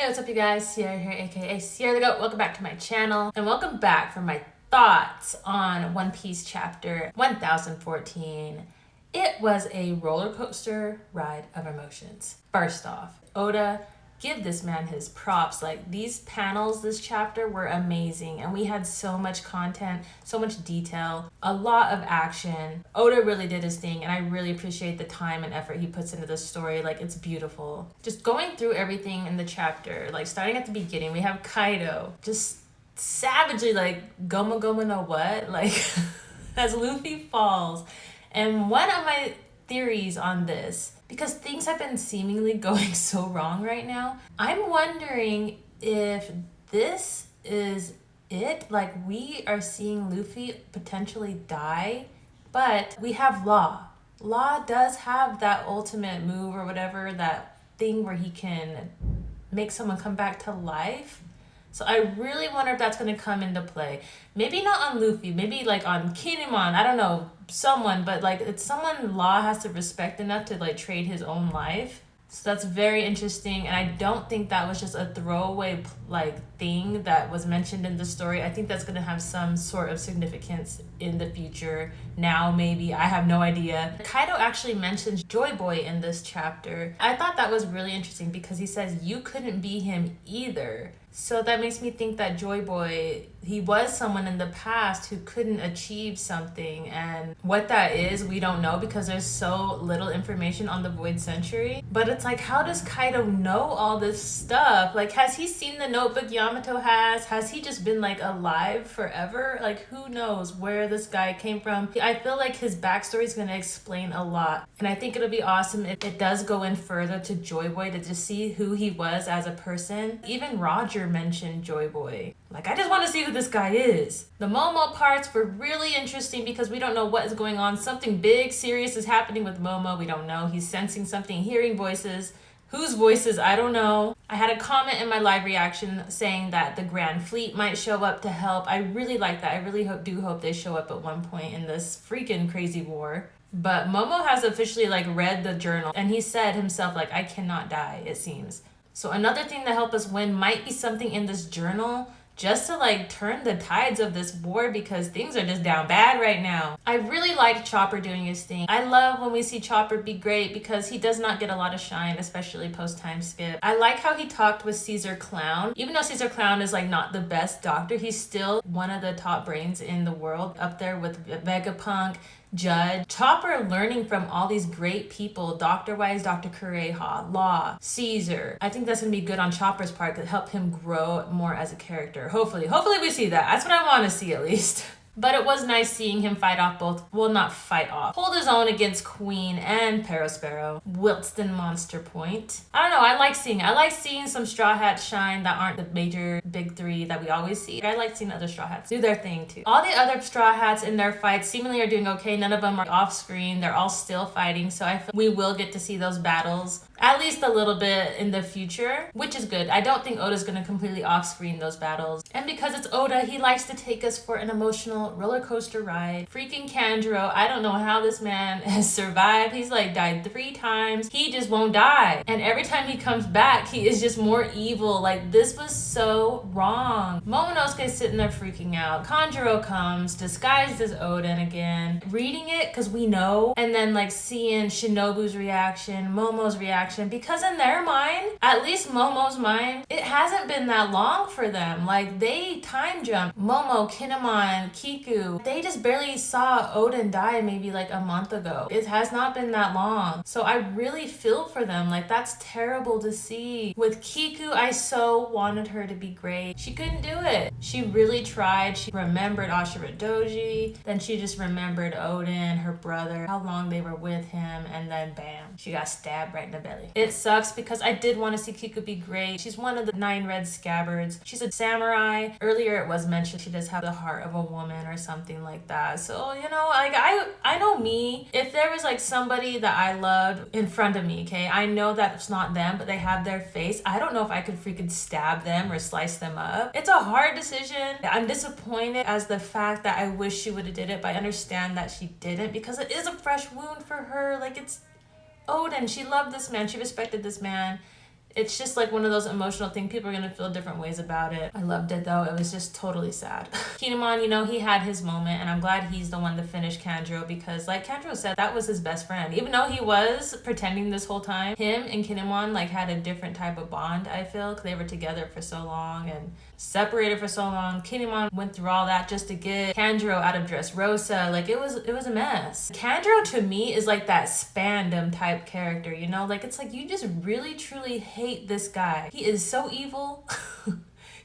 Hey, what's up you guys? Sierra here, aka Sierrathegoat. Welcome back to my channel and welcome back for my thoughts on One Piece chapter 1014. It was a roller coaster ride of emotions. First off, Oda, give this man his props. Like, these panels this chapter were amazing and we had so much content, so much detail, a lot of action. Oda really did his thing and I really appreciate the time and effort he puts into this story. Like, it's beautiful. Just going through everything in the chapter, like starting at the beginning, we have Kaido just savagely like Goma Goma no what? Like as Luffy falls. And one of my theories on this, because things have been seemingly going so wrong right now, I'm wondering if this is it. Like, we are seeing Luffy potentially die, but we have Law. Law does have that ultimate move or whatever, that thing where he can make someone come back to life. So I really wonder if that's going to come into play. Maybe not on Luffy, maybe like on Kinemon, I don't know, someone, but like it's someone Law has to respect enough to like trade his own life. So that's very interesting, and I don't think that was just a throwaway like thing that was mentioned in the story. I think that's going to have some sort of significance in the future. Now maybe, I have no idea. Kaido actually mentions Joy Boy in this chapter. I thought that was really interesting because he says you couldn't be him either. So that makes me think that Joy Boy, he was someone in the past who couldn't achieve something, and what that is, we don't know because there's so little information on the Void Century. But it's like, how does Kaido know all this stuff? Like, has he seen the notebook Yamato has? Has he just been like alive forever? Like, who knows where this guy came from? I feel like his backstory is going to explain a lot, and I think it'll be awesome if it does go in further to Joy Boy to just see who he was as a person. Even Roger mentioned Joy Boy. Like, I just want to see who this guy is. The Momo parts were really interesting because we don't know what is going on. Something big, serious is happening with Momo. We don't know. He's sensing something, hearing voices. Whose voices? I don't know. I had a comment in my live reaction saying that the Grand Fleet might show up to help. I really like that. I really do hope they show up at one point in this freaking crazy war. But Momo has officially like read the journal and he said himself, like, I cannot die, it seems. So another thing to help us win might be something in this journal just to like turn the tides of this war, because things are just down bad right now. I really like Chopper doing his thing. I love when we see Chopper be great because he does not get a lot of shine, especially post time skip. I like how he talked with Caesar Clown. Even though Caesar Clown is like not the best doctor, he's still one of the top brains in the world, up there with Vegapunk, Judge. Chopper learning from all these great people, Dr. Wise, Dr. Kureha, Law, Caesar. I think that's gonna be good on Chopper's part to help him grow more as a character. Hopefully we see that. That's what I want to see, at least. But it was nice seeing him fight off both, well, not fight off, hold his own against Queen and Perospero. Wilston Monster Point. I don't know, I like seeing some Straw Hats shine that aren't the major big three that we always see. I like seeing other Straw Hats do their thing too. All the other Straw Hats in their fights seemingly are doing okay. None of them are off screen. They're all still fighting. So I feel we will get to see those battles at least a little bit in the future, which is good. I don't think Oda's gonna completely off screen those battles. And because it's Oda, he likes to take us for an emotional roller coaster ride. Freaking Kanjuro, I don't know how this man has survived. He's like died 3 times. He just won't die. And every time he comes back, he is just more evil. Like, this was so wrong. Momonosuke's sitting there freaking out. Kanjuro comes, disguised as Oden again. Reading it, because we know. And then like seeing Shinobu's reaction, Momo's reaction. Because in their mind, at least Momo's mind, it hasn't been that long for them. Like, they time jump. Momo, Kinemon, Kiku, they just barely saw Oden die maybe like a month ago. It has not been that long. So I really feel for them. Like, that's terrible to see. With Kiku, I so wanted her to be great. She couldn't do it. She really tried. She remembered Ashura Doji. Then she just remembered Oden, her brother, how long they were with him, and then bam, she got stabbed right in the belly. It sucks because I did want to see Kiku be great. She's one of the 9 red scabbards. She's a samurai. Earlier it was mentioned she does have the heart of a woman or something like that. So, you know, like I know me. If there was like somebody that I loved in front of me, okay, I know that it's not them, but they have their face. I don't know if I could freaking stab them or slice them up. It's a hard decision. I'm disappointed as the fact that I wish she would have did it, but I understand that she didn't because it is a fresh wound for her. Like, it's Oden. She loved this man. She respected this man. It's just like one of those emotional things. People are gonna feel different ways about it. I loved it though. It was just totally sad. Kinemon, you know, he had his moment, and I'm glad he's the one to finish Kanjuro, because like Kanjuro said, that was his best friend. Even though he was pretending this whole time, him and Kinemon like had a different type of bond, I feel, because they were together for so long and separated for so long. Kinemon went through all that just to get Kanjuro out of Dressrosa. Like it was a mess. Kanjuro to me is like that spandom type character, you know? Like it's like you just really truly hate this guy. He is so evil.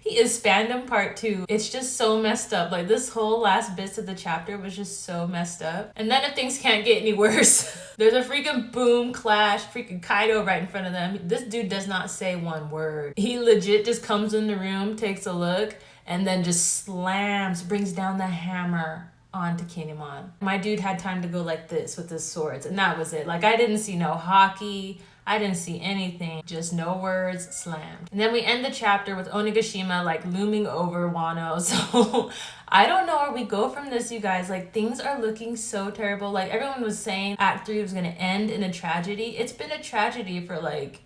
He is Spandom Part 2. It's just so messed up. Like this whole last bits of the chapter was just so messed up. And then if things can't get any worse, there's a freaking boom clash, freaking Kaido right in front of them. This dude does not say one word. He legit just comes in the room, takes a look, and then just slams, brings down the hammer onto Kinemon. My dude had time to go like this with his swords, and that was it. Like I didn't see no hockey. I didn't see anything, just no words, slammed. And then we end the chapter with Onigashima like looming over Wano. So I don't know where we go from this, you guys. Like things are looking so terrible. Like everyone was saying Act 3 was gonna end in a tragedy. It's been a tragedy for like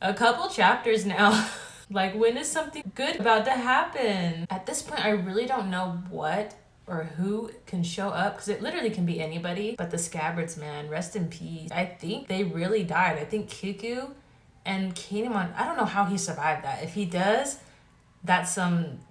a couple chapters now. Like when is something good about to happen? At this point, I really don't know what or who can show up, because it literally can be anybody. But the Scabbards, man, rest in peace. I think they really died. I think Kiku and Kinemon, I don't know how he survived that. If he does, that's some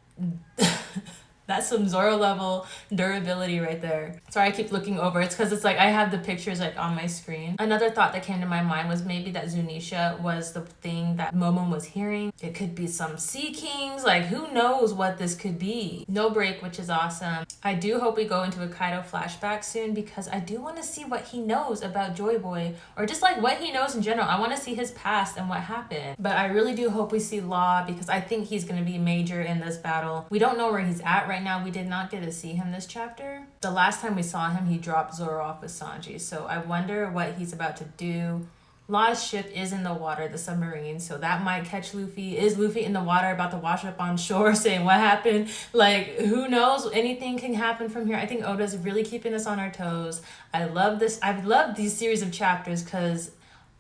that's some Zoro level durability right there. Sorry, I keep looking over. It's because it's like I have the pictures like on my screen. Another thought that came to my mind was maybe that Zunisha was the thing that Momon was hearing. It could be some Sea Kings. Like who knows what this could be. No break, which is awesome. I do hope we go into a Kaido flashback soon, because I do want to see what he knows about Joy Boy, or just like what he knows in general. I want to see his past and what happened. But I really do hope we see Law, because I think he's going to be major in this battle. We don't know where he's at right now. We did not get to see him this chapter. The last time we saw him, he dropped Zoro off with Sanji. So I wonder what he's about to do. Law's ship is in the water, the submarine, so that might catch Luffy. Is Luffy in the water about to wash up on shore saying what happened? Like, who knows? Anything can happen from here. I think Oda's really keeping us on our toes. I love this. I've loved these series of chapters because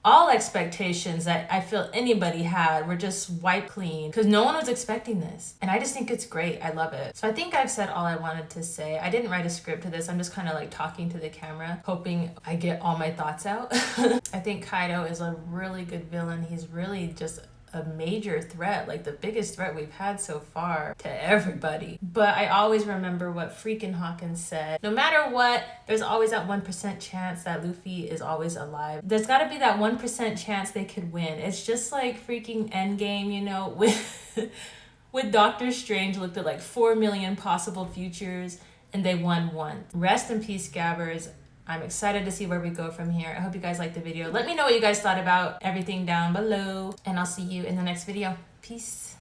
all expectations that I feel anybody had were just wiped clean, because no one was expecting this. And I just think it's great. I love it. So I think I've said all I wanted to say. I didn't write a script to this. I'm just kind of like talking to the camera, hoping I get all my thoughts out. I think Kaido is a really good villain. He's really just a major threat, like the biggest threat we've had so far to everybody. But I always remember what freaking Hawkins said. No matter what, there's always that 1% chance that Luffy is always alive. There's got to be that 1% chance they could win. It's just like freaking Endgame, you know, with Doctor Strange looked at like 4 million possible futures and they won one. Rest in peace, Scabbers. I'm excited to see where we go from here. I hope you guys liked the video. Let me know what you guys thought about everything down below, and I'll see you in the next video. Peace.